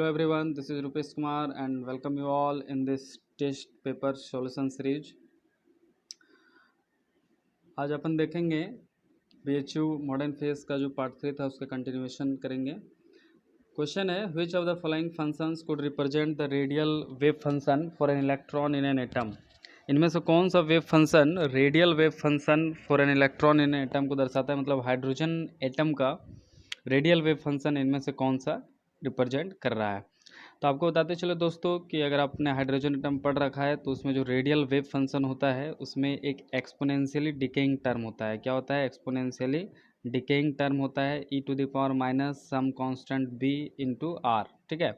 Hello everyone, this is Rupesh Kumar and welcome you all in this test paper solution series। आज अपन देखेंगे BHU modern face का जो part 3 था उसका continuation करेंगे। क्वेश्चन है which of the following functions could represent the radial wave function for an electron in an atom. इनमें से कौन सा wave function radial wave function for an electron in atom को दर्शाता है, मतलब हाइड्रोजन एटम का रेडियल वेव फंक्शन इनमें से कौन सा रिप्रेजेंट कर रहा है। तो आपको बताते चलो दोस्तों कि अगर आपने हाइड्रोजन एटम पढ़ रखा है तो उसमें जो रेडियल वेव फंक्शन होता है उसमें एक एक्सपोनेंशियली डिकेइंग टर्म होता है। क्या होता है? एक्सपोनेंशियली डिकेइंग टर्म होता है e⁻⁻ some constant b into r. ठीक है,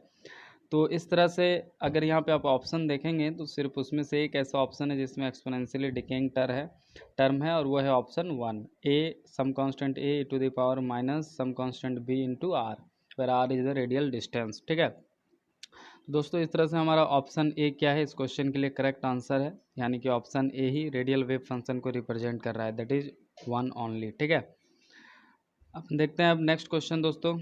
तो इस तरह से अगर यहाँ पे आप ऑप्शन देखेंगे तो सिर्फ उसमें से एक ऐसा ऑप्शन है जिसमें एक्सपोनेंशियली डिकेइंग टर्म है और वो है option 1 A, some constant a e⁻⁻ some constant b into r, where r is the radial distance. ठीक है, तो दोस्तों इस तरह से हमारा ऑप्शन ए क्या है इस क्वेश्चन के लिए करेक्ट आंसर है, यानी कि option A he radial wave function को रिप्रेजेंट कर रहा है, दैट इज 1 ओनली। ठीक है, अब देखते हैं अब नेक्स्ट क्वेश्चन दोस्तों।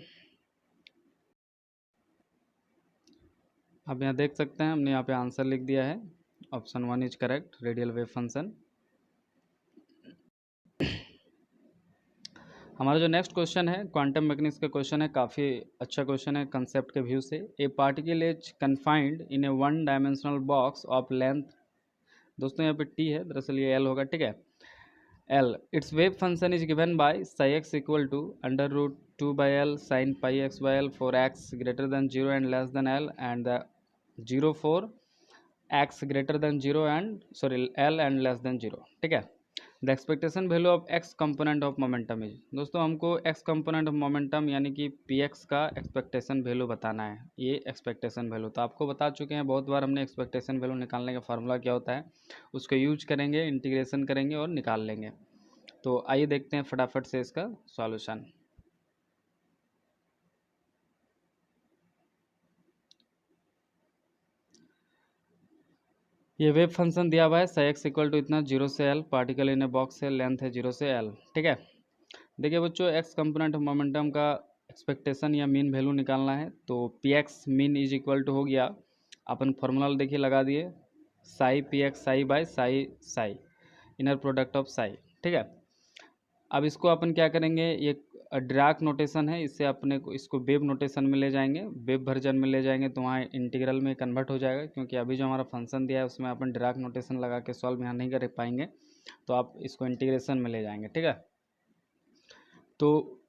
अब यहाँ देख सकते हैं हमने यहाँ पे आंसर लिख दिया है, option 1 is correct, radial wave function. हमारा जो नेक्स्ट क्वेश्चन है क्वांटम मैकेनिक्स का क्वेश्चन है, काफ़ी अच्छा क्वेश्चन है कंसेप्ट के व्यू से। ए particle is confined in A one dimensional box of length, दोस्तों यहाँ पे टी है, दरअसल ये एल होगा। ठीक है, L, its wave function is given by psi x equal to √2/L sine pi x by L for x greater than 0 and less than L and the 0 for x greater than 0 and L and less than 0। ठीक है, the expectation value of x component of momentum is, दोस्तों हमको x component of momentum यानी कि P x का expectation value बताना है। ये एक्सपेक्टेशन वैल्यू तो आपको बता चुके हैं बहुत बार, हमने एक्सपेक्टेशन वैल्यू निकालने का फार्मूला क्या होता है उसको यूज करेंगे, इंटीग्रेशन करेंगे और निकाल लेंगे। तो आइए देखते हैं फटाफट से इसका सॉल्यूशन। ये वेव फंक्शन दिया हुआ है साई एक्स इक्वल टू इतना 0 से L, particle in a box है, लेंथ है 0 से एल। ठीक है, देखिए बच्चों एक्स कंपोनेंट ऑफ मोमेंटम का एक्सपेक्टेशन या मीन वैल्यू निकालना है तो P x mean is equal to हो गया, अपन फॉर्मूला देखिए लगा दिए, psi P x psi by psi psi, inner product of psi. ठीक है, अब इसको अपन क्या करेंगे, ये ड्राक नोटेशन है, इससे अपने को इसको वेव नोटेशन में ले जाएंगे, वेव वर्जन में ले जाएंगे तो वहाँ इंटीग्रल में कन्वर्ट हो जाएगा, क्योंकि अभी जो हमारा फंक्शन दिया है उसमें अपन ड्राक नोटेशन लगा के सॉल्व यहाँ नहीं कर पाएंगे, तो आप इसको इंटीग्रेशन में ले जाएंगे। ठीक है, तो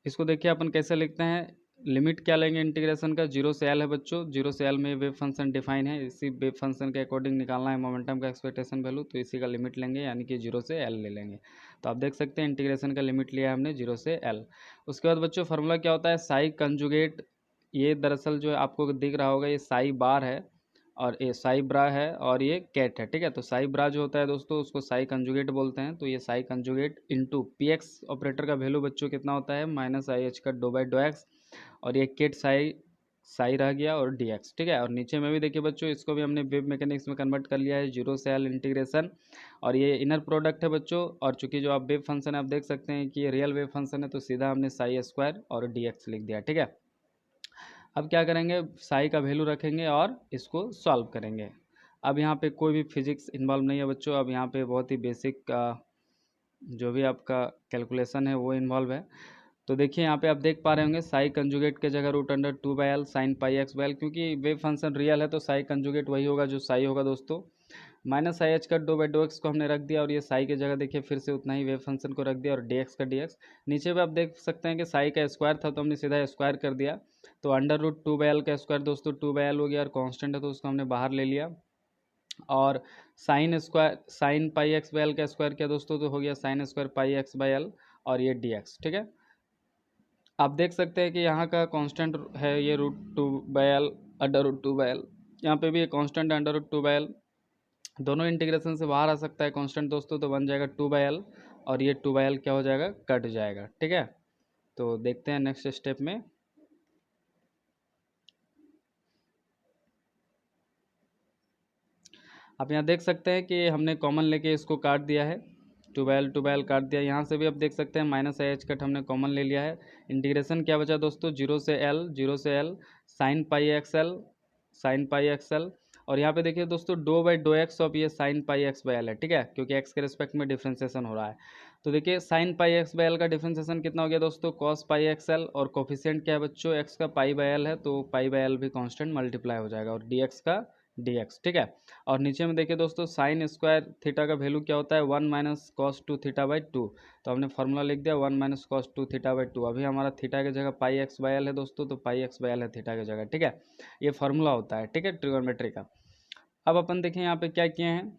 इसको देखिए अपन कैसे लिखते हैं, लिमिट क्या लेंगे इंटीग्रेशन का, 0 से एल है बच्चों, 0 से एल में वेव फंक्शन डिफाइन है, इसी वेव फंक्शन के अकॉर्डिंग निकालना है मोमेंटम का एक्सपेक्टेशन वैल्यू, तो इसी का लिमिट लेंगे यानी कि 0 से एल ले लेंगे। तो आप देख सकते हैं इंटीग्रेशन का लिमिट लिया है हमने 0 से एल। उसके बाद बच्चों फार्मूला क्या होता है, साई कंजुगेट, ये दरअसल जो आपको दिख रहा होगा ये साई बार है और ये साई ब्रा है और ये कैट है। ठीक है, तो साई ब्रा जो होता है दोस्तों उसको साई कंजुगेट बोलते हैं, तो ये Sai conjugate into P x operator का वैल्यू बच्चों कितना होता है, -IH का डो एक्स, और ये केट साई साई रह गया और डी एक्स। ठीक है, और नीचे में भी देखिए बच्चों इसको भी हमने वेव मैकेनिक्स में कन्वर्ट कर लिया है, 0 से एल इंटीग्रेशन, और ये इनर प्रोडक्ट है बच्चों, और चूंकि जो आप वेव फंक्शन है आप देख सकते हैं कि ये रियल वेव फंक्शन है तो सीधा हमने साई स्क्वायर और डी एक्स लिख दिया। ठीक है, अब क्या करेंगे, साई का वैल्यू रखेंगे और इसको सॉल्व करेंगे। अब यहाँ पे कोई भी फिजिक्स इन्वॉल्व नहीं है बच्चों, अब यहाँ पे बहुत ही बेसिक जो भी आपका कैलकुलेशन है वो इन्वॉल्व है। तो देखिए यहाँ पे आप देख पा रहे होंगे साई कंजुगेट के जगह √2/L sine pi x by L, क्योंकि वेव फंक्शन रियल है तो साई कंजुगेट वही होगा जो साई होगा दोस्तों, -IH का डो एक्स को हमने रख दिया और ये साई की जगह देखिए फिर से उतना ही वेव फंक्शन को रख दिया और डी एक्स का डी एक्स। नीचे भी आप देख सकते हैं कि साई का स्क्वायर था तो हमने सीधा स्क्वायर कर दिया, तो √2/L का स्क्वायर दोस्तों 2/L हो गया और कांस्टेंट है तो उसको हमने बाहर ले लिया, और sine square sine pi x by L का स्क्वायर किया दोस्तों तो हो गया sine square pi x by L और ये डी एक्स। ठीक है, आप देख सकते हैं कि यहाँ का कांस्टेंट है ये √2/L √2/L, यहाँ पे भी ये कांस्टेंट है √2/L, दोनों इंटीग्रेशन से बाहर आ सकता है कांस्टेंट दोस्तों, तो बन जाएगा 2/L और ये 2/L क्या हो जाएगा, कट जाएगा। ठीक है, तो देखते हैं नेक्स्ट स्टेप में। आप यहाँ देख सकते हैं कि हमने कॉमन लेके इसको काट दिया है, 12 काट दिया, यहाँ से भी आप देख सकते हैं माइनस आई एच कट हमने कॉमन ले लिया है। इंटीग्रेशन क्या बचा दोस्तों, जीरो से l sine pi x l, sine pi x l. और यहाँ पे देखिए दोस्तों d by d x of ये sine pi x by l है, ठीक है, क्योंकि एक्स के रिस्पेक्ट में डिफ्रेंसिएशन हो रहा है। तो देखिए sign pi x by L का डिफ्रेंसिएशन कितना हो गया दोस्तों, कॉस पाई एक्स एल, और कोफिशिएंट क्या है बच्चों, एक्स का पाई बाई एल है, तो पाई बाई एल भी कांस्टेंट मल्टीप्लाई हो जाएगा, और डी एक्स का डी एक्स, ठीक है। और नीचे में देखिए दोस्तों साइन स्क्वायर थीटा का वैल्यू क्या होता है, 1 minus cos two theta by two. तो हमने फार्मूला लिख दिया 1 minus cos two theta by two. अभी हमारा थीटा की जगह पाई एक्स बाई एल है दोस्तों, तो पाई एक्स बाई एल है थीटा की जगह, ठीक है। ये फार्मूला होता है, ठीक है, ट्रिगोनोमेट्री का। अब अपन देखें यहाँ पे क्या किए हैं,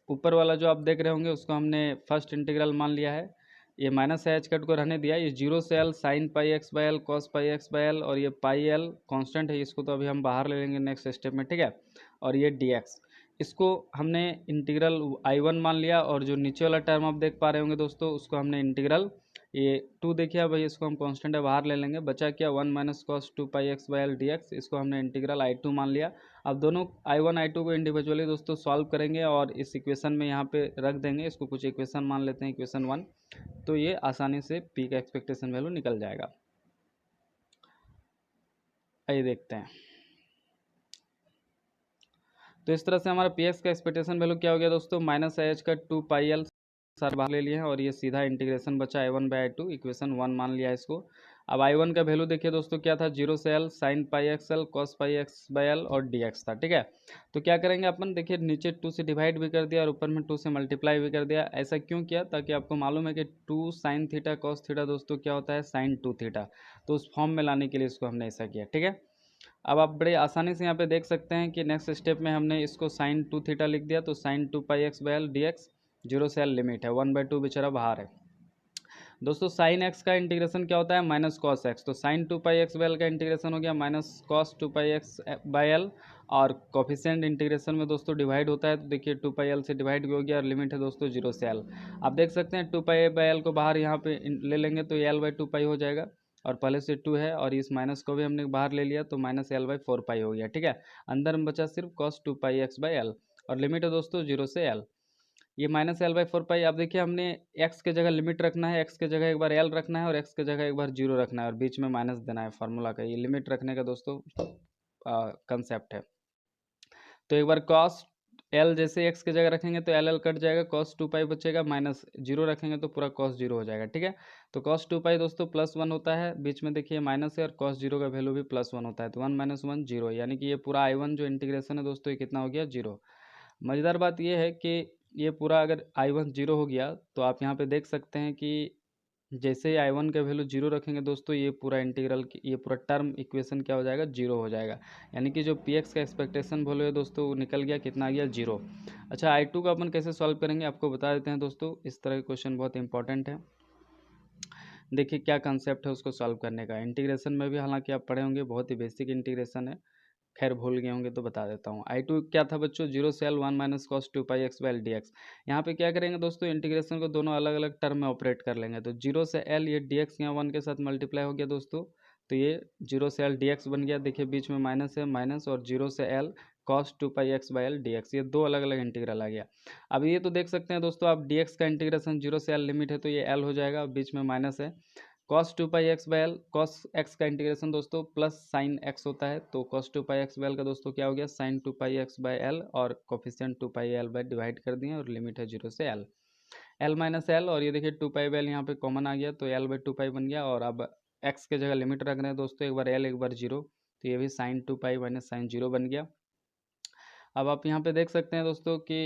ऊपर वाला जो आप देख रहे होंगे उसको हमने फर्स्ट इंटीग्रल मान लिया है, ये माइनस एच कट को रहने दिया, ये जीरो से l sine pi x by l cos pi x by L, और ये पाई एल कांस्टेंट है, इसको तो अभी हम बाहर ले लेंगे नेक्स्ट स्टेप में, ठीक है। और ये डी एक्स, इसको हमने इंटीग्रल आई वन मान लिया, और जो नीचे वाला टर्म आप देख पा रहे होंगे दोस्तों उसको हमने इंटीग्रल ये टू देखिए भाई, इसको हम कांस्टेंट है बाहर ले लेंगे, बचा क्या 1 minus cos two pi x by L d x, इसको हमने इंटीग्रल आई टू मान लिया। अब दोनों आई वन आई टू को इंडिविजुअली दोस्तों सॉल्व करेंगे और इस इक्वेशन में यहाँ पे रख देंगे, इसको कुछ इक्वेशन मान लेते हैं, इक्वेशन 1, तो ये आसानी से पी का एक्सपेक्टेशन वैल्यू निकल जाएगा। आइए देखते हैं। तो इस तरह से हमारा पी एक्स का एक्सपेक्टेशन वैल्यू क्या हो गया दोस्तों, माइनस आई एच का टू पाई एल सारे बाहर ले लिए हैं, और ये सीधा इंटीग्रेशन बचा I one by I two, equation 1 मान लिया इसको। अब आई वन का वैल्यू देखिए दोस्तों क्या था, जीरो से l sine pi x L cos pi x by L और डी एक्स था, ठीक है। तो क्या करेंगे अपन, देखिए नीचे 2 से डिवाइड भी कर दिया और ऊपर में 2 से मल्टीप्लाई भी कर दिया। ऐसा क्यों किया, ताकि आपको मालूम है कि 2 साइन थीटा कॉस थीटा दोस्तों क्या होता है, साइन 2 थीटा, तो उस फॉर्म में लाने के लिए इसको हमने ऐसा किया, ठीक है। अब आप बड़े आसानी से यहाँ पे देख सकते हैं कि नेक्स्ट स्टेप में हमने इसको साइन 2 थीटा लिख दिया, तो sine 2 pi x by L d x, zero से एल लिमिट है, 1/2 बेचारा बाहर है दोस्तों। साइन एक्स का इंटीग्रेशन क्या होता है, माइनस कॉस एक्स, तो sine 2 pi x by L का इंटीग्रेशन हो गया minus cos 2 pi x by L, और कोफिशिएंट इंटीग्रेशन में दोस्तों डिवाइड होता है, तो देखिए 2 पाई एल से डिवाइड भी हो गया, और लिमिट है दोस्तों जीरो से एल। आप देख सकते हैं 2 पाई बाई एल को बाहर यहाँ पे ले लेंगे तो एल बाई 2 पाई हो जाएगा, और पहले से 2 है, और इस माइनस को भी हमने बाहर ले लिया, तो माइनस एल बाई 4 पाई हो गया, ठीक है। अंदर में बचा सिर्फ cos 2 pi x by L, और लिमिट है दोस्तों जीरो से एल। ये माइनस एल बाई 4 पाई, अब देखिए हमने एक्स के जगह लिमिट रखना है, एक्स के जगह एक बार एल रखना है, और एक्स के जगह एक बार जीरो रखना है, और बीच में माइनस देना है फार्मूला का, ये लिमिट रखने का दोस्तों कंसेप्ट है। तो एक बार कॉस एल जैसे एक्स की जगह रखेंगे तो एल एल कट जाएगा, कॉस 2 पाई बचेगा, माइनस जीरो रखेंगे तो पूरा कॉस जीरो हो जाएगा, ठीक है। तो कॉस 2 पाई दोस्तों +1 होता है, बीच में देखिए माइनस है, और कॉस जीरो का वैल्यू भी +1 होता है, तो 1 माइनस 1 जीरो, यानी कि ये पूरा आई वन जो इंटीग्रेशन है दोस्तों ये कितना हो गया, जीरो। मज़ेदार बात यह है कि ये पूरा अगर आई वन जीरो हो गया, तो आप यहाँ पे देख सकते हैं कि जैसे ही आई वन का वैल्यू जीरो रखेंगे दोस्तों, ये पूरा इंटीग्रल ये पूरा टर्म इक्वेशन क्या हो जाएगा, जीरो हो जाएगा, यानी कि जो पी एक्स का एक्सपेक्टेशन वैल्यू है दोस्तों वो निकल गया, कितना आ गया, जीरो। अच्छा आई टू का अपन कैसे सॉल्व करेंगे आपको बता देते हैं दोस्तों, इस तरह के क्वेश्चन बहुत इंपॉर्टेंट है। देखिए क्या कंसेप्ट है उसको सॉल्व करने का, इंटीग्रेशन में भी हालांकि आप पढ़े होंगे, बहुत ही बेसिक इंटीग्रेशन है, खैर भूल गए होंगे तो बता देता हूँ। आई टू क्या था बच्चों, जीरो से L 1 minus cos 2 pi x by L d x. यहाँ पे क्या करेंगे दोस्तों, इंटीग्रेशन को दोनों अलग अलग टर्म में ऑपरेट कर लेंगे, तो जीरो से एल ये डी एक्स यहाँ 1 के साथ मल्टीप्लाई हो गया दोस्तों, तो ये जीरो से एल डी एक्स बन गया, देखिए बीच में माइनस है, माइनस, और जीरो से L cos 2 pi x by L d x, ये दो अलग अलग इंटीग्रल आ गया। अब ये तो देख सकते हैं दोस्तों आप डी एक्स का इंटीग्रेशन जीरो से एल लिमिट है, तो ये एल हो जाएगा, बीच में माइनस है, cos 2 pi x by l, cos x का इंटीग्रेशन दोस्तों प्लस साइन एक्स होता है, तो cos 2 pi x by L का दोस्तों क्या हो गया, sine 2 pi x by L, और coefficient 2 pi l by divide कर दिए, और लिमिट है जीरो से एल, एल माइनस एल, और ये देखिए 2 पाई बाई एल यहाँ पे कॉमन आ गया, तो एल बाई 2 पाई बन गया, और अब एक्स के जगह लिमिट रख रहे हैं दोस्तों, एक बार एल एक बार जीरो, तो ये भी sine 2 pi minus sine zero बन गया। अब आप यहाँ पे देख सकते हैं दोस्तों कि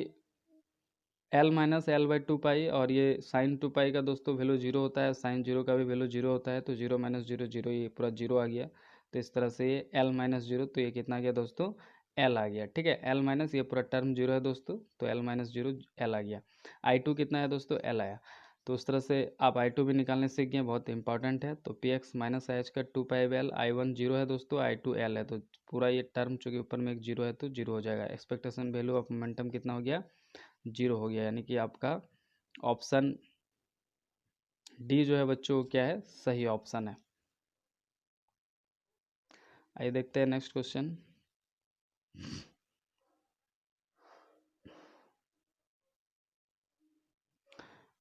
एल माइनस एल बाई 2 पाई, और ये साइन 2 पाई का दोस्तों वैल्यू जीरो होता है, साइन जीरो का भी वैल्यू जीरो होता है, तो जीरो माइनस जीरो जीरो, ये पूरा जीरो आ गया, तो इस तरह से ये एल माइनस जीरो, तो ये कितना आ गया दोस्तों, एल आ गया, ठीक है। एल माइनस ये पूरा टर्म जीरो है दोस्तों, तो एल माइनस जीरो एल आ गया। आई टू कितना है दोस्तों, एल आया। तो उस तरह से आप आई टू भी निकालने सीख गए, बहुत इंपॉर्टेंट है। तो P x minus i H का 2 pi by L, I one zero है दोस्तों, आई टू एल है, तो पूरा ये टर्म चूँकि ऊपर में एक जीरो है तो जीरो हो जाएगा। एक्सपेक्टेशन वैल्यू ऑफ मोमेंटम कितना हो गया, जीरो हो गया, यानी कि आपका ऑप्शन डी जो है बच्चों क्या है, सही ऑप्शन है। आइए देखते हैं नेक्स्ट क्वेश्चन।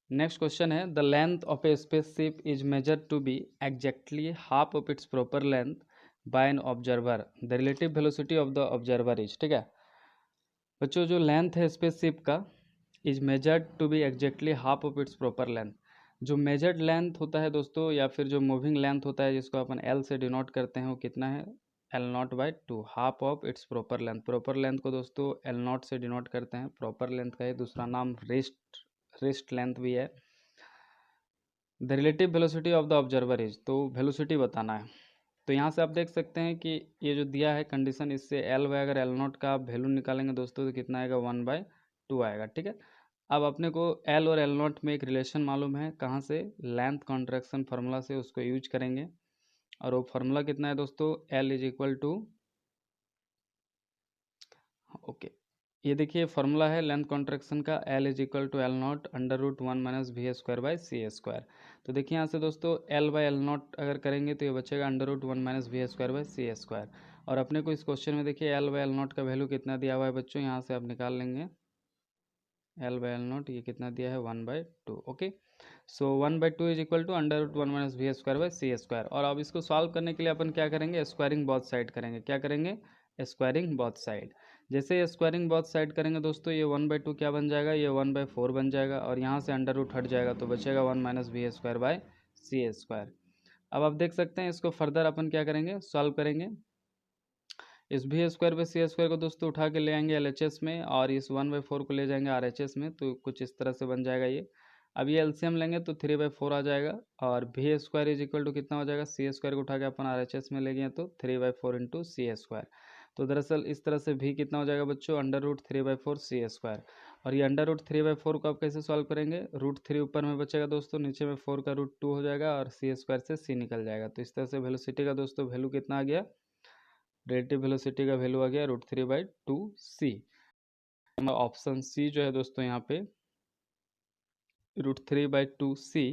नेक्स्ट क्वेश्चन है, the length of a spaceship is measured to be exactly half of its proper length by an observer, the relative velocity of the observer is. ठीक है बच्चों, जो लेंथ है स्पेसशिप का is measured to be exactly half of its proper length. जो measured length होता है दोस्तों, या फिर जो मूविंग लेंथ होता है जिसको अपन एल से डिनोट करते हैं, वो कितना है, L not by two, half of its proper length. Proper length को दोस्तों एल नॉट से डिनोट करते हैं। प्रॉपर लेंथ का ही दूसरा नाम रेस्ट लेंथ भी है। The relative velocity of the observer is, तो वेलोसिटी बताना है। तो यहाँ से आप देख सकते हैं कि ये जो दिया है कंडीशन, इससे एल बाई अगर एल नॉट का आप वैल्यू निकालेंगे दोस्तों तो कितना आएगा, 1/2 आएगा। ठीक है, अब अपने को एल और एल नॉट में एक रिलेशन मालूम है, कहाँ से, लेंथ कॉन्ट्रैक्शन फार्मूला से, उसको यूज करेंगे। और वो फार्मूला कितना है दोस्तों, L is equal to, okay, ये देखिए फार्मूला है लेंथ कॉन्ट्रैक्शन का, L is equal to L naught under root 1 minus v square by c square. तो देखिए यहाँ से दोस्तों एल बाई एल नॉट अगर करेंगे तो ये बचेगा under root 1 minus v square by c square. और अपने को इस क्वेश्चन में देखिए एल बाई एल नॉट का वैल्यू कितना दिया हुआ है बच्चों, यहाँ से आप निकाल लेंगे एल बाई एल नॉट, ये कितना दिया है, 1/2। Okay, so 1/2 is equal to under root 1 minus v square by c square. और अब इसको सॉल्व करने के लिए अपन क्या करेंगे, स्क्वायरिंग बोथ साइड करेंगे। क्या करेंगे, स्क्वायरिंग बोथ साइड। जैसे स्क्वायरिंग बोथ साइड करेंगे दोस्तों, ये 1/2 क्या बन जाएगा, ये 1/4 बन जाएगा, और यहाँ से अंडर रूट हट जाएगा तो बचेगा 1 minus v square by c square. अब आप देख सकते हैं इसको फर्दर अपन क्या करेंगे, सॉल्व करेंगे। इस भी स्क्वायर पे सी स्क्वायर को दोस्तों उठा के ले आएंगे एलएचएस में, और इस 1/4 को ले जाएंगे आरएचएस में, तो कुछ इस तरह से बन जाएगा ये। अब ये एलसीएम लेंगे तो 3/4 आ जाएगा, और भी स्क्वायर इज इक्वल टू कितना हो जाएगा, सी स्क्वायर को उठा के अपन आरएचएस में ले गए तो 3/4 इंटू सी स्क्वायर। तो दरअसल इस तरह से भी कितना हो जाएगा बच्चों, अंडर रूट 3/4 सी स्क्वायर। और ये अंडर रूट 3/4 को आप कैसे सॉल्व करेंगे, रूट 3 ऊपर में बचेगा दोस्तों, नीचे में 4 का रूट 2 हो जाएगा, और सी स्क्वायर से सी निकल जाएगा। तो इस तरह से वेलोसिटी का दोस्तों वैल्यू कितना आ गया, रिलेटिव वेलोसिटी का वैल्यू आ गया √3/2c। ऑप्शन सी जो है दोस्तों यहाँ पे √3/2c,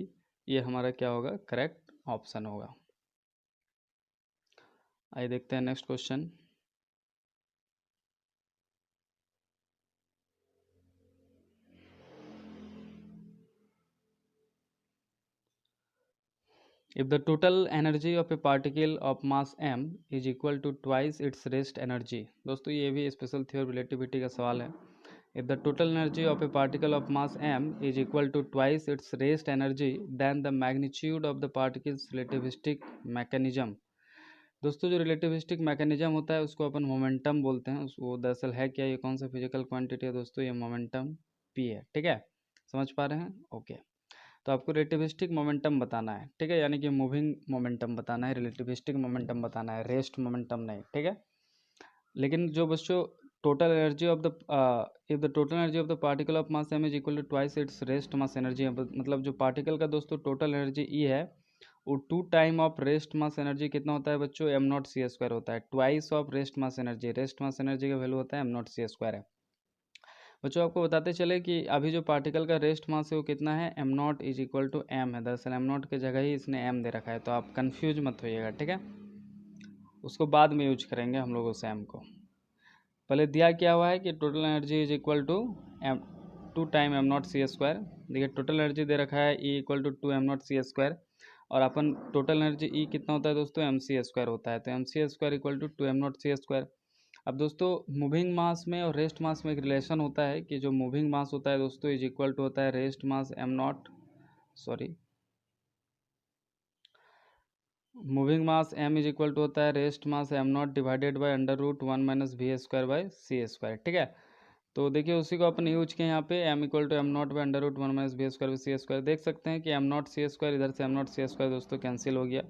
ये हमारा क्या होगा, करेक्ट ऑप्शन होगा। आइए देखते हैं next question. If the total energy of a particle of mass m is equal to twice its rest energy, दोस्तों ये भी स्पेशल थ्योरी रिलेटिविटी का सवाल है। If the total energy of a particle of mass m is equal to twice its rest energy, then the magnitude of the particle's relativistic mechanism, दोस्तों जो relativistic mechanism होता है उसको अपन मोमेंटम बोलते हैं। वो दरअसल है क्या, ये कौन सा फिजिकल क्वांटिटी है दोस्तों, ये मोमेंटम पी है। ठीक है, समझ पा रहे हैं, ओके। तो आपको रिलेटिविस्टिक मोमेंटम बताना है, ठीक है, यानी कि मूविंग मोमेंटम बताना है, रिलेटिविस्टिक मोमेंटम बताना है, रेस्ट मोमेंटम नहीं। ठीक है, लेकिन जो बच्चों total energy of the if the total energy of the particle of mass m is equal to twice its rest mass energy, मतलब जो पार्टिकल का दोस्तों टोटल एनर्जी ई है, वो 2 time of rest mass energy कितना होता है बच्चों, एम नॉट सी स्क्वायर होता है। Twice of rest mass energy, rest mass energy का वैल्यू होता है एम नॉट सी स्क्वायर है। बच्चों आपको बताते चले कि अभी जो पार्टिकल का रेस्ट मास है वो कितना है, m naught is equal to m है। दरअसल एम नॉट की जगह ही इसने एम दे रखा है, तो आप कन्फ्यूज मत होइएगा। ठीक है, उसको बाद में यूज करेंगे हम लोग उस एम को। पहले दिया क्या हुआ है कि total energy is equal to m 2 time m naught c square. देखिए टोटल एनर्जी दे रखा है E equal to 2 m naught c square, और अपन टोटल एनर्जी ई कितना होता है दोस्तों, एम सी स्क्वायर होता है। तो m c square equal to 2 m naught c square. अब दोस्तों मूविंग मास में और रेस्ट मास में एक रिलेशन होता है कि जो मूविंग मास होता है दोस्तों इज इक्वल टू होता है rest mass m naught, sorry, moving mass m is equal to होता है rest mass m naught divided by under root 1 minus v square by c square. ठीक है, तो देखिए उसी को अपन यूज किए यहाँ पे, m equal to m naught by under root 1 minus v square by c square. देख सकते हैं कि एम नॉट सी स्क्वायर इधर से एम नॉट सी स्क्वायर दोस्तों कैंसिल हो गया,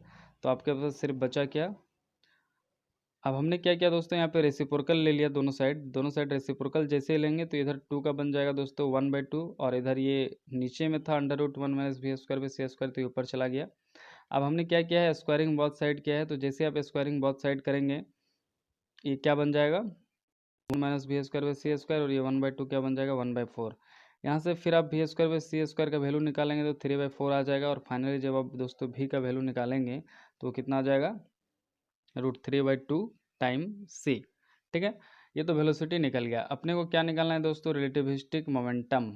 तो आपके पास सिर्फ बचा क्या। अब हमने क्या किया दोस्तों, यहाँ पे रेसिप्रोकल ले लिया, दोनों साइड रेसिप्रोकल जैसे ही लेंगे तो इधर 2 का बन जाएगा दोस्तों 1/2, और इधर ये नीचे में था under root 1 minus v square by c square, तो ये ऊपर चला गया। अब हमने क्या किया है, स्क्वायरिंग बोथ साइड किया है, तो जैसे आप स्क्वायरिंग बोथ साइड करेंगे ये क्या बन जाएगा, 1 minus v square by c square, और ये 1/2 क्या बन जाएगा, 1/4। यहाँ से फिर आप v square by c square का वैल्यू निकालेंगे तो 3/4 आ जाएगा, और फाइनली जब आप दोस्तों भी का वैल्यू निकालेंगे तो वो कितना आ जाएगा, √3/2 टाइम सी। ठीक है, ये तो वेलोसिटी निकल गया। अपने को क्या निकालना है दोस्तों, रिलेटिविस्टिक मोमेंटम।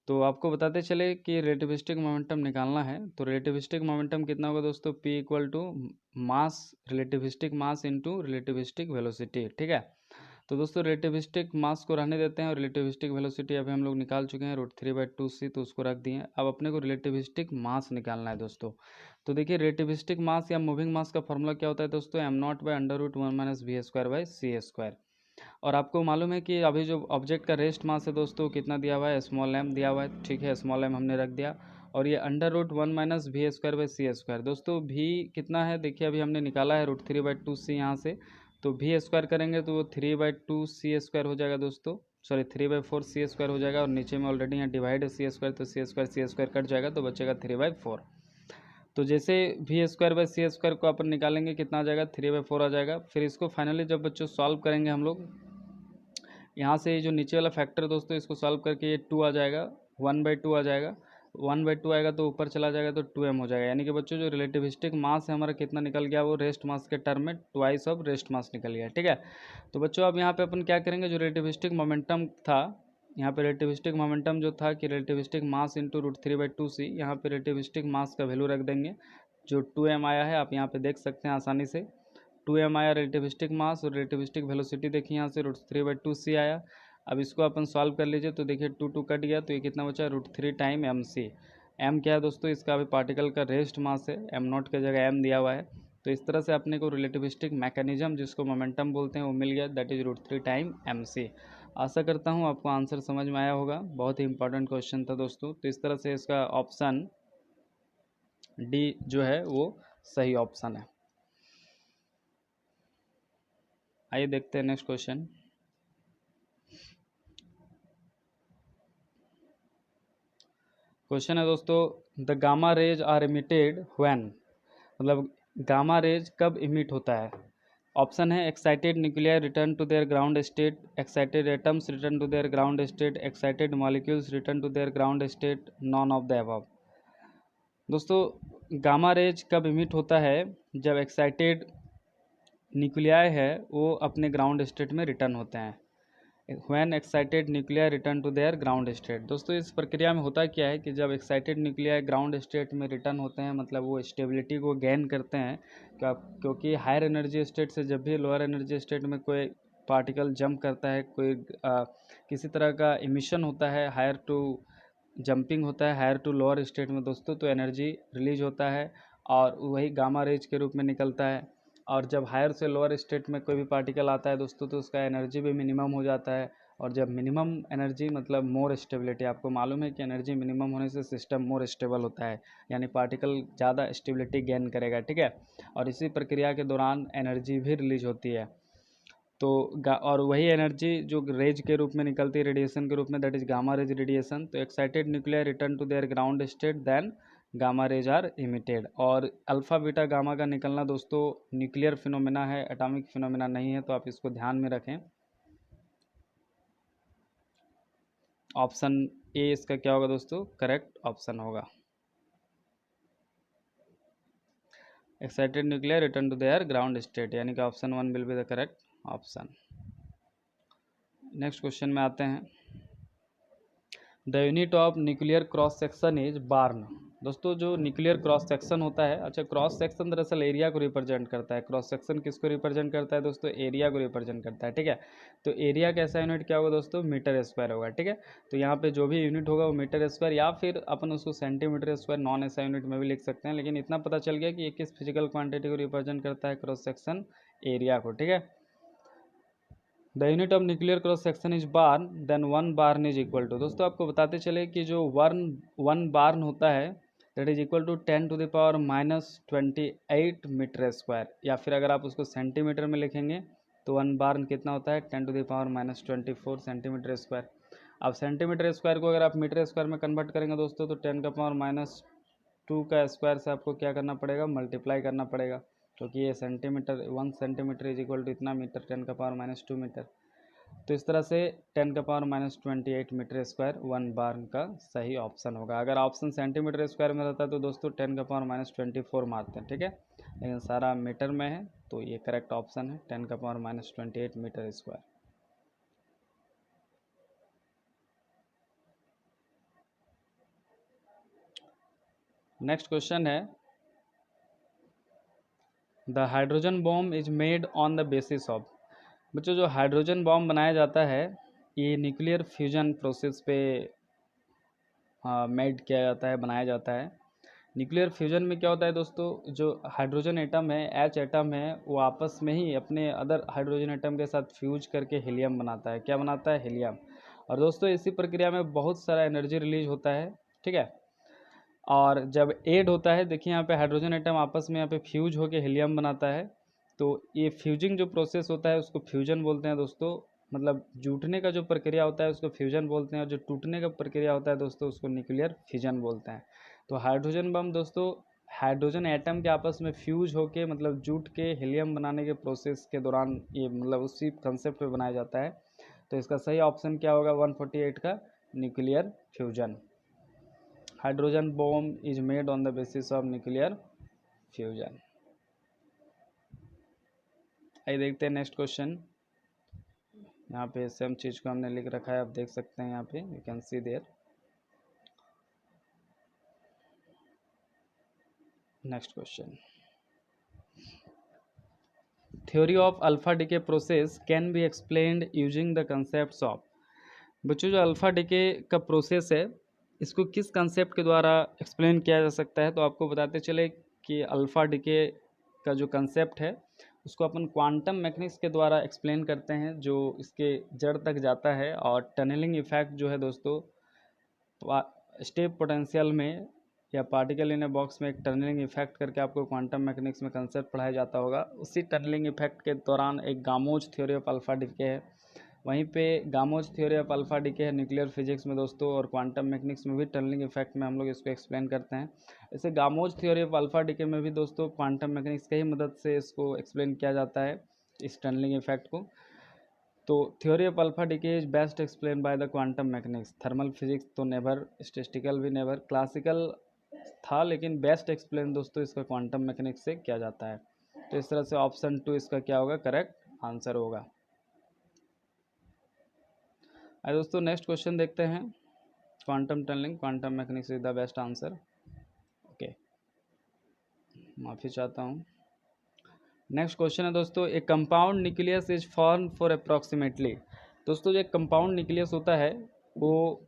तो आपको बताते चले कि रिलेटिविस्टिक मोमेंटम निकालना है। तो रिलेटिविस्टिक मोमेंटम कितना होगा दोस्तों, P equal to mass, relativistic mass into relativistic velocity, ठीक है। तो दोस्तों रिलेटिविस्टिक मास को रहने देते हैं और रिलेटिविस्टिक वेलोसिटी अभी हम लोग निकाल चुके हैं √3/2c, तो उसको रख दिए। अब अपने को रिलेटिविस्टिक मास निकालना है दोस्तों। तो देखिए रिलेटिविस्टिक मास या मूविंग मास का फॉर्मूला क्या होता है दोस्तों, m0/√1 - v² और आपको मालूम है कि अभी जो ऑब्जेक्ट का रेस्ट मास है दोस्तों कितना दिया हुआ है, स्मॉल m दिया हुआ है, ठीक है, स्मॉल m हमने रख दिया। और ये √1 - v²/c²। दोस्तों v कितना है, देखिए अभी हमने निकाला है √3/2c यहाँ से, तो v² करेंगे तो वो 3/2c² हो जाएगा दोस्तों, सॉरी 3/4c² हो जाएगा। और नीचे में ऑलरेडी यहाँ डिवाइड है c², तो c² कट जाएगा तो बचेगा 3/4। तो जैसे v²/c² को अपन निकालेंगे कितना आ जाएगा, 3/4 आ जाएगा। फिर इसको फाइनली जब बच्चों सॉल्व करेंगे हम लोग, यहाँ से जो नीचे वाला फैक्टर दोस्तों इसको सॉल्व करके ये 2 आ जाएगा, 1/2 आ जाएगा, 1/2 आएगा तो ऊपर चला जाएगा तो 2m हो जाएगा। यानी कि बच्चों जो रिलेटिविस्टिक मास है हमारा कितना निकल गया, वो रेस्ट मास के टर्म में ट्वाइस ऑफ रेस्ट मास निकल गया, ठीक है। तो बच्चों अब यहाँ पे अपन क्या करेंगे, जो रिलेटिविस्टिक मोमेंटम था, यहाँ पे रिलेटिविस्टिक मोमेंटम जो था कि रिलेटिविस्टिक मास इंटू √3/2c, यहाँ पे रिलेटिविस्टिक मास का वैल्यू रख देंगे जो 2m आया है, आप यहाँ पे देख सकते हैं आसानी से। 2m आया रिलेटिविस्टिक मास और रिलेटिविस्टिक वेलोसिटी देखिए यहाँ से √3/2c आया। अब इसको अपन सॉल्व कर लीजिए तो देखिए 2 कट गया तो ये कितना बचा, √3 टाइम mc। m क्या है दोस्तों, इसका अभी पार्टिकल का रेस्ट मास है, m0 की जगह m दिया हुआ है। तो इस तरह से अपने को रिलेटिविस्टिक मैकेनिज्म जिसको मोमेंटम बोलते हैं वो मिल गया, दैट इज √3 टाइम mc। आशा करता हूँ आपको आंसर समझ में आया होगा, बहुत ही इंपॉर्टेंट क्वेश्चन था दोस्तों। तो इस तरह से इसका ऑप्शन डी जो है वो सही ऑप्शन है। आइए देखते हैं नेक्स्ट क्वेश्चन। क्वेश्चन है दोस्तों, the gamma rays are emitted when, मतलब गामा रेज कब इमिट होता है। ऑप्शन है excited nuclear return to their ground state, excited atoms return to their ground state, excited molecules return to their ground state, none of the above. दोस्तों gamma rays कब emit होता है, जब excited nuclei है वो अपने ground state में return होते हैं। When excited nuclear return to their ground state. दोस्तों इस प्रक्रिया में होता क्या है कि जब एक्साइटेड न्यूक्लियर ग्राउंड स्टेट में रिटर्न होते हैं, मतलब वो स्टेबिलिटी को गेन करते हैं, क्योंकि हायर एनर्जी स्टेट से जब भी लोअर एनर्जी स्टेट में कोई पार्टिकल जंप करता है, कोई किसी तरह का इमिशन होता है, हायर टू जंपिंग होता है हायर टू लोअर स्टेट में दोस्तों, तो एनर्जी रिलीज होता है और वही गामा रेज के रूप में निकलता है। और जब हायर से लोअर स्टेट में कोई भी पार्टिकल आता है दोस्तों, तो उसका एनर्जी भी मिनिमम हो जाता है। और जब मिनिमम एनर्जी मतलब मोर स्टेबिलिटी, आपको मालूम है कि एनर्जी मिनिमम होने से सिस्टम मोर स्टेबल होता है, यानी पार्टिकल ज़्यादा स्टेबिलिटी गेन करेगा, ठीक है। और इसी प्रक्रिया के दौरान एनर्जी भी रिलीज होती है। तो और वही एनर्जी जो रेज के रूप में निकलती है, रेडिएशन के रूप में, that is gamma rays radiation. तो excited nuclear return to their ground state, then gamma rays are emitted. और अल्फा बीटा गामा का निकलना दोस्तों न्यूक्लियर फिनोमेना है, एटॉमिक फिनोमेना नहीं है, तो आप इसको ध्यान में रखें। ऑप्शन ए इसका क्या होगा दोस्तों, करेक्ट ऑप्शन होगा। Excited nuclear return to their ground state, यानी कि option 1 will be the correct option. Next question में आते हैं। The unit of nuclear cross section is barn. दोस्तों जो न्यूक्लियर क्रॉस सेक्शन होता है, अच्छा क्रॉस सेक्शन दरअसल एरिया को रिप्रेजेंट करता है। क्रॉस सेक्शन किसको रिप्रेजेंट करता है दोस्तों, एरिया को रिप्रेजेंट करता है, ठीक है। तो एरिया का ऐसा यूनिट क्या होगा दोस्तों, मीटर स्क्वायर होगा, ठीक है। तो यहाँ पे जो भी यूनिट होगा वो मीटर स्क्वायर, या फिर अपन उसको सेंटीमीटर स्क्वायर नॉन ऐसा यूनिट में भी लिख सकते हैं। लेकिन इतना पता चल गया कि ये किस फिजिकल क्वांटिटी को रिप्रेजेंट करता है, क्रॉस सेक्शन एरिया को, ठीक है। The unit of nuclear cross section is barn, then 1 barn is equal to. दोस्तों आपको बताते चले कि जो 1 बार्न होता है that is equal to 10⁻⁻28 metre square, या फिर अगर आप उसको सेंटीमीटर में लिखेंगे तो 1 बार्न कितना होता है, 10⁻⁻24 सेंटीमीटर स्क्वायर। अब सेंटीमीटर स्क्वायर को अगर आप मीटर स्क्वायर में कन्वर्ट करेंगे दोस्तों, तो 10⁻⁻2 का स्क्वायर से आपको क्या करना पड़ेगा, मल्टीप्लाई करना पड़ेगा, क्योंकि ये centimetre 1 centimetre is equal to इतना मीटर, 10⁻⁻2 मीटर। तो इस तरह से 10⁻⁻28 मीटर स्क्वायर 1 बार्न का सही ऑप्शन होगा। अगर ऑप्शन सेंटीमीटर स्क्वायर में रहता है तो दोस्तों 10⁻⁻24 मारते हैं, ठीक है। लेकिन सारा मीटर में है तो ये करेक्ट ऑप्शन है 10⁻⁻28 मीटर स्क्वायर। नेक्स्ट क्वेश्चन है the hydrogen bomb is made on the basis of. बच्चों जो हाइड्रोजन बॉम्ब बनाया जाता है ये न्यूक्लियर फ्यूजन प्रोसेस पे मेड किया जाता है, बनाया जाता है। न्यूक्लियर फ्यूजन में क्या होता है दोस्तों, जो हाइड्रोजन एटम है, एच एटम है, वो आपस में ही अपने अदर हाइड्रोजन एटम के साथ फ्यूज करके हीलियम बनाता है। क्या बनाता है? हीलियम। और दोस्तों इसी प्रक्रिया में बहुत सारा एनर्जी रिलीज होता है, ठीक है। और जब ऐड होता है, देखिए यहाँ पे हाइड्रोजन एटम आपस में यहाँ पे फ्यूज होकर हीलियम बनाता है। तो ये फ्यूजिंग जो प्रोसेस होता है उसको फ्यूजन बोलते हैं दोस्तों। मतलब जुटने का जो प्रक्रिया होता है उसको फ्यूजन बोलते हैं, और जो टूटने का प्रक्रिया होता है दोस्तों उसको न्यूक्लियर फिजन बोलते हैं। तो हाइड्रोजन बम दोस्तों हाइड्रोजन एटम के आपस में फ्यूज होके मतलब जुट के हीलियम बनाने के प्रोसेस के दौरान ये मतलब उसी कंसेप्ट पे बनाया जाता है। तो इसका सही ऑप्शन क्या होगा? 148 का nuclear fusion. Hydrogen bomb is made on the basis of nuclear fusion. आइए देखते हैं नेक्स्ट क्वेश्चन। यहाँ पे सेम चीज़ को हमने लिख रखा है, आप देख सकते हैं यहाँ पे, you can see there. Next question, theory of alpha decay process can be explained using the concept of. बच्चों जो अल्फा डीके का प्रोसेस है इसको किस कंसेप्ट के द्वारा एक्सप्लेन किया जा सकता है? तो आपको बताते चले कि अल्फा डीके का जो कंसेप्ट है उसको अपन क्वांटम मैकेनिक्स के द्वारा एक्सप्लेन करते हैं, जो इसके जड़ तक जाता है। और टनलिंग इफेक्ट जो है दोस्तों, स्टेप पोटेंशियल में या पार्टिकल इन ए बॉक्स में एक टनलिंग इफेक्ट करके आपको क्वांटम मैकेनिक्स में कंसेप्ट पढ़ाया जाता होगा। उसी टनलिंग इफेक्ट के दौरान एक गामोज थ्योरी ऑफ अल्फा डीके है, वहीं पे गामोज थ्योरी ऑफ अल्फा डीके है न्यूक्लियर फिजिक्स में दोस्तों, और क्वांटम मैकेनिक्स में भी टनलिंग इफेक्ट में हम लोग इसको एक्सप्लेन करते हैं। ऐसे गामोज थ्योरी ऑफ अल्फा डीके में भी दोस्तों क्वांटम मैकेनिक्स की ही मदद से इसको एक्सप्लेन किया जाता है, इस टनलिंग इफेक्ट को। तो theory of alpha DK is best explain by the quantum mechanics. Thermal physics तो नेवर, स्टैटिस्टिकल भी नेवर, क्लासिकल था, लेकिन बेस्ट एक्सप्लेन दोस्तों इसका क्वांटम मैकेनिक्स से किया जाता है। तो इस तरह से ऑप्शन 2 इसका क्या होगा? करेक्ट आंसर होगा। आइए दोस्तों नेक्स्ट क्वेश्चन देखते हैं। Quantum tunnelling, quantum mechanics is the best answer. Okay, माफ़ी चाहता हूँ। नेक्स्ट क्वेश्चन है दोस्तों, एक compound nucleus is form for approximately. दोस्तों जो एक कंपाउंड न्यूक्लियस होता है वो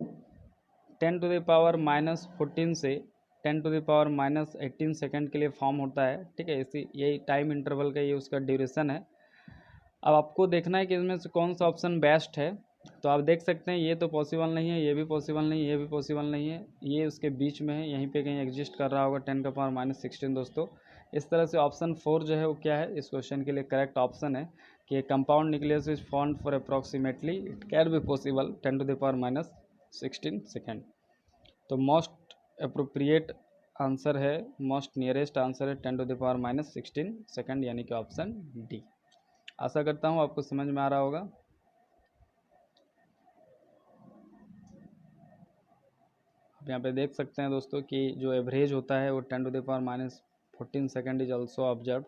10⁻⁻14 से 10⁻⁻18 सेकेंड के लिए फॉर्म होता है, ठीक है। इसी यही टाइम इंटरवल का ये उसका ड्यूरेशन है। अब आपको देखना है कि इसमें से कौन सा ऑप्शन बेस्ट है। तो आप देख सकते हैं ये तो पॉसिबल नहीं है, ये भी पॉसिबल नहीं है, ये भी पॉसिबल नहीं है, ये उसके बीच में है, यहीं पे कहीं एग्जिस्ट कर रहा होगा 10⁻⁻16 दोस्तों। इस तरह से ऑप्शन 4 जो है वो क्या है इस क्वेश्चन के लिए करेक्ट ऑप्शन है कि compound nucleus is formed for approximately it can be possible 10⁻⁻16 second. तो मोस्ट अप्रोप्रिएट आंसर है, मोस्ट नियरेस्ट आंसर है 10⁻⁻16 सेकेंड, यानी कि ऑप्शन डी। आशा करता हूँ आपको समझ में आ रहा होगा। आप यहाँ पे देख सकते हैं दोस्तों कि जो एवरेज होता है वो 10⁻⁻14 second is also observe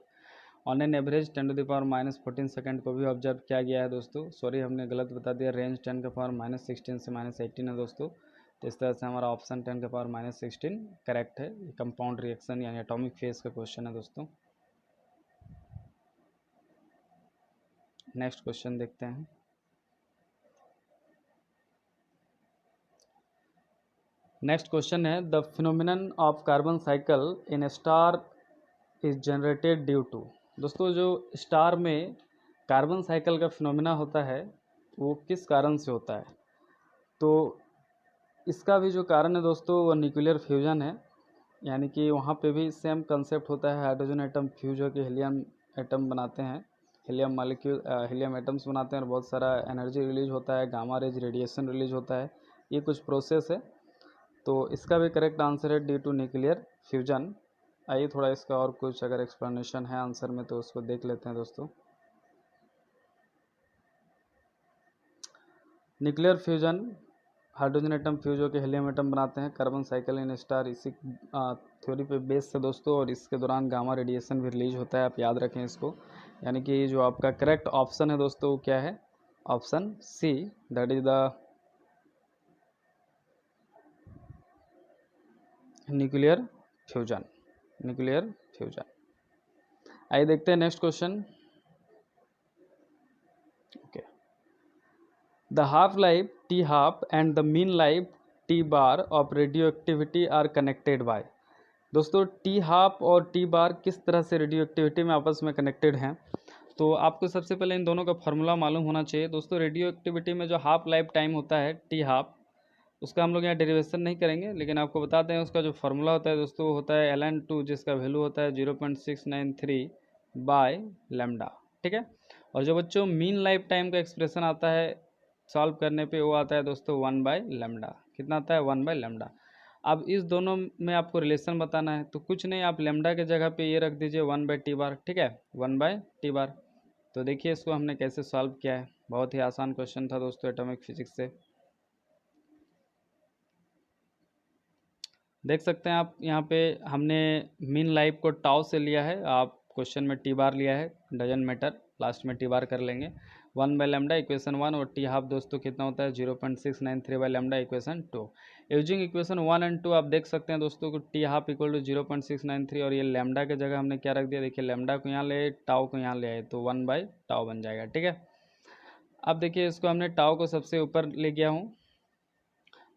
on an average. 10⁻⁻14 second को भी ऑब्जर्व किया गया है दोस्तों। सॉरी हमने गलत बता दिया, रेंज 10⁻⁻16 से -18 है दोस्तों। तो इस तरह से हमारा ऑप्शन 10⁻⁻16 करेक्ट है। कंपाउंड रिएक्शन यानी एटॉमिक फेज का क्वेश्चन है दोस्तों। नेक्स्ट क्वेश्चन देखते हैं। नेक्स्ट क्वेश्चन है the phenomenon of carbon cycle in star is generated due to. दोस्तों जो स्टार में कार्बन साइकिल का फिनोमिना होता है वो किस कारण से होता है? तो इसका भी जो कारण है दोस्तों वो न्यूक्लियर फ्यूजन है, यानी कि वहाँ पे भी सेम कंसेप्ट होता है, हाइड्रोजन एटम फ्यूज होकर हीलियम एटम बनाते हैं, हीलियम मालिक्यूल हीलियम एटम्स बनाते हैं और बहुत सारा एनर्जी रिलीज होता है, गामा रेज रेडिएशन रिलीज होता है, ये कुछ प्रोसेस है। तो इसका भी करेक्ट आंसर है ड्यू टू न्यूक्लियर फ्यूजन। आइए थोड़ा इसका और कुछ अगर एक्सप्लेनेशन है आंसर में तो उसको देख लेते हैं दोस्तों। Nuclear fusion, hydrogen atom fuse होकर हीलियम एटम बनाते हैं, कार्बन साइकिल इन स्टार इसी थ्योरी पे बेस है दोस्तों, और इसके दौरान गामा रेडिएशन भी रिलीज होता है, आप याद रखें इसको। यानी कि जो आपका करेक्ट ऑप्शन है दोस्तों वो क्या है? Option C, that is the nuclear fusion, nuclear fusion. आइए देखते हैं next question. Okay, the half life T half and the mean life T bar of radioactivity are connected by. दोस्तों T half और T bar किस तरह से radio activity में आपस में कनेक्टेड हैं, तो आपको सबसे पहले इन दोनों का फॉर्मूला मालूम होना चाहिए। दोस्तों रेडियो एक्टिविटी में जो हाफ लाइफ टाइम होता है टी हाफ, उसका हम लोग यहाँ डेरिवेशन नहीं करेंगे, लेकिन आपको बताते हैं उसका जो फार्मूला होता है दोस्तों, वो होता है ln2, जिसका वैल्यू होता है 0.693 बाय लेमडा। ठीक है, और जो बच्चों मीन लाइफ टाइम का एक्सप्रेशन आता है सॉल्व करने पे, वो आता है दोस्तों 1 बाय लेमडा। कितना आता है? 1 बाय लेमडा। अब इस दोनों में आपको रिलेशन बताना है, तो कुछ नहीं, आप लेमडा के जगह पे ये रख दीजिए 1 बाय टी बार। ठीक है, 1 बाय टी बार। तो देखिए इसको हमने कैसे सॉल्व किया है, बहुत ही आसान क्वेश्चन था दोस्तों एटॉमिक फिजिक्स से। देख सकते हैं आप यहाँ पे हमने मीन लाइफ को टाउ से लिया है, आप क्वेश्चन में टी बार लिया है, डजन मैटर, लास्ट में टी बार कर लेंगे। 1 बाय लेमडा इक्वेशन 1, और टी हाफ दोस्तों कितना होता है? 0.693 by lambda equation 2। Using equation 1 and 2 आप देख सकते हैं दोस्तों को टी हाफ इक्वल टू 0.693, और ये लेमडा के जगह हमने क्या रख दिया? देखिए लेमडा को यहाँ ले, टाउ को यहाँ ले आए, तो 1 बाय टाउ बन जाएगा। ठीक है, अब देखिए इसको हमने टाउ को सबसे ऊपर ले गया हूँ।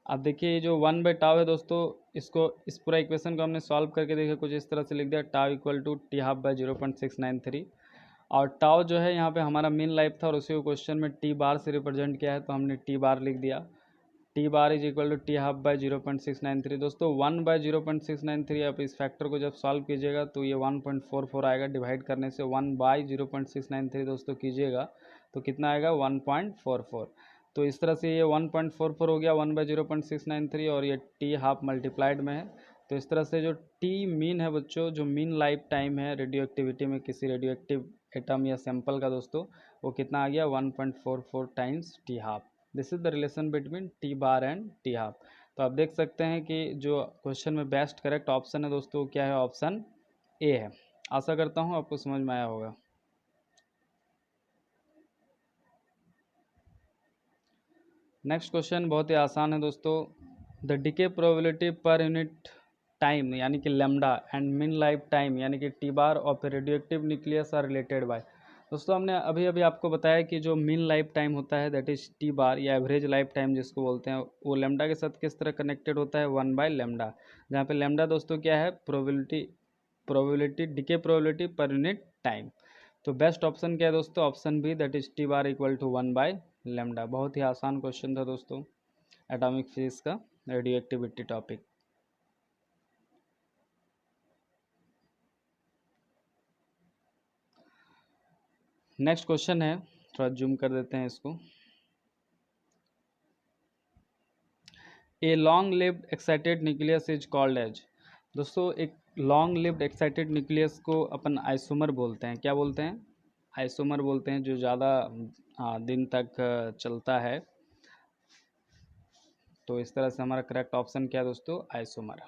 अब देखिए जो 1 बाई टाव है दोस्तों, इसको इस पूरा इक्वेशन को हमने सॉल्व करके देखिए कुछ इस तरह से लिख दिया, tau equal to T half by 0.693, और टाव जो है यहाँ पे हमारा मीन लाइफ था, और उसी को क्वेश्चन में टी बार से रिप्रेजेंट किया है, तो हमने टी बार लिख दिया। T bar is equal to T half by 0.693। दोस्तों 1 बाई 0.693, आप इस फैक्टर को जब सॉल्व कीजिएगा तो ये 1.44 आएगा, डिवाइड करने से 1 बाई 0.693 दोस्तों कीजिएगा तो कितना आएगा? 1.44। तो इस तरह से ये 1.44 हो गया 1 बाई 0.693, और ये टी हाफ मल्टीप्लाइड में है। तो इस तरह से जो टी मीन है बच्चों, जो मीन लाइफ टाइम है रेडियो एक्टिविटी में किसी रेडियो एक्टिव एटम या सैंपल का दोस्तों, वो कितना आ गया? 1.44 times T half. This is the relation between T bar and T half. तो आप देख सकते हैं कि जो क्वेश्चन में बेस्ट करेक्ट ऑप्शन है दोस्तों, क्या है? ऑप्शन ए है। आशा करता हूँ आपको समझ में आया होगा। नेक्स्ट क्वेश्चन बहुत ही आसान है दोस्तों। The decay probability per unit time यानी कि lambda and mean life time यानी कि T bar of radioactive nucleus are related by. दोस्तों हमने अभी अभी आपको बताया कि जो मीन लाइफ टाइम होता है दैट इज टी बार या एवरेज लाइफ टाइम जिसको बोलते हैं, वो लेमडा के साथ किस तरह कनेक्टेड होता है? 1 बाय लेमडा, जहाँ पे लेमडा दोस्तों क्या है? Probability decay probability per unit time. तो बेस्ट ऑप्शन क्या है दोस्तों? Option B, that is T bar equal to 1 by lambda. बहुत ही आसान क्वेश्चन था दोस्तों एटॉमिक फिजिक्स का, radioactivity topic. Next question है, थोड़ा जूम कर देते हैं इसको। A long lived excited nucleus is called as. दोस्तों एक लॉन्ग लिव्ड एक्साइटेड न्यूक्लियस को अपन आइसोमर बोलते हैं। क्या बोलते हैं? आइसोमर बोलते हैं, जो ज़्यादा दिन तक चलता है। तो इस तरह से हमारा करेक्ट ऑप्शन क्या है दोस्तों? Isomer.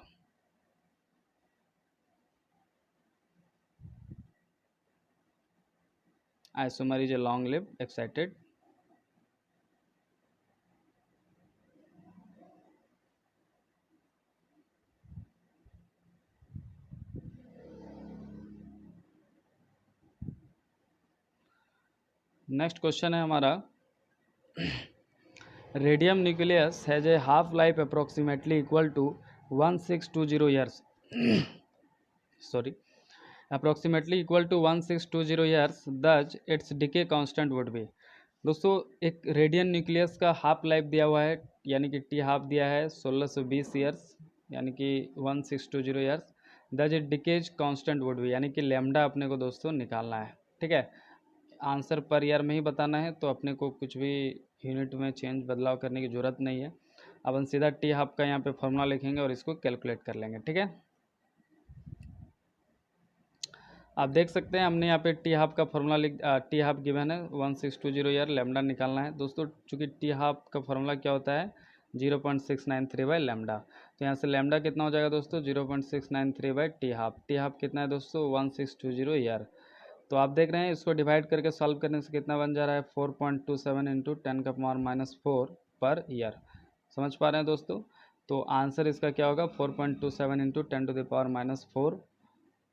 Isomer is a long lived excited. Next question है हमारा, radium nucleus has a half life approximately equal to 1620 years sorry approximately equal to 1620 years, thus its decay constant would be. दोस्तों एक radium nucleus का half life दिया हुआ है, यानी कि टी हाफ दिया है 1620 ईयर्स, यानी कि 1620 ईयर्स, दज it decays constant would B, यानी कि लेमडा अपने को दोस्तों निकालना है। ठीक है, आंसर पर ईयर में ही बताना है, तो अपने को कुछ भी यूनिट में चेंज बदलाव करने की ज़रूरत नहीं है। अपन सीधा टी हाफ का यहाँ पे फॉर्मूला लिखेंगे और इसको कैलकुलेट कर लेंगे। ठीक है, आप देख सकते हैं हमने यहाँ पे टी हाफ का फॉर्मूला टी हाफ गिवन है 1620 ईयर, लेमडा निकालना है दोस्तों। चूँकि टी हाफ का फॉर्मूला क्या होता है? 0.693 बाई लेमडा। तो यहाँ से लेमडा कितना हो जाएगा दोस्तों? 0.693 by T half. T half कितना है दोस्तों? 1620 ईयर। तो आप देख रहे हैं इसको डिवाइड करके सॉल्व करने से कितना बन जा रहा है? 4.27 इंटू 10⁻⁻4 पर ईयर। समझ पा रहे हैं दोस्तों? तो आंसर इसका क्या होगा 4.27 into 10⁻⁻4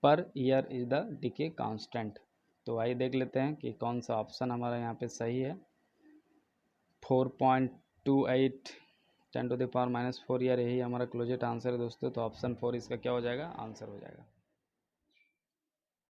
per year is the decay constant. तो आइए देख लेते हैं कि कौन सा ऑप्शन हमारा यहाँ पे सही है। 4.28 10⁻⁻4 ईयर यही हमारा क्लोजेट आंसर है दोस्तों। तो ऑप्शन 4 इसका क्या हो जाएगा, आंसर हो जाएगा।